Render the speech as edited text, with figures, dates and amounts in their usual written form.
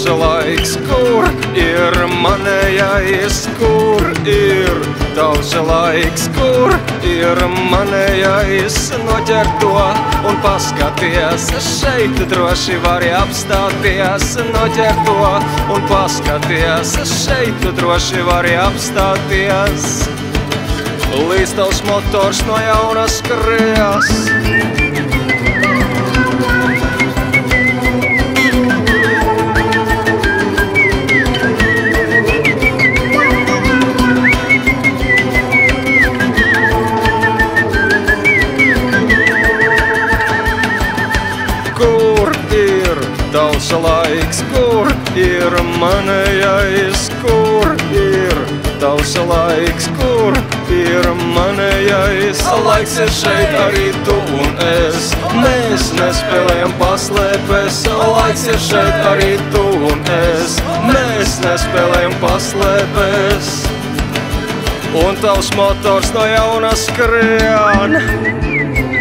tavs laiks, kur ir manējais, kur ir tavs laiks, kur ir manējais, noķer to un paskaties, šeit droši vari apstāties, noķer to un paskaties, šeit droši vari apstāties, līdz tavs motors no jauna skries. Kur ir tavs laiks, kur ir manējais, kur ir tavs laiks, kur ir manējais. Laiks ir šeit arī tu un es, mēs nespēlējam paslēpes. Laiks ir šeit arī tu un es, mēs nespēlējam paslēpes. Un tavs motors no jauna skrien.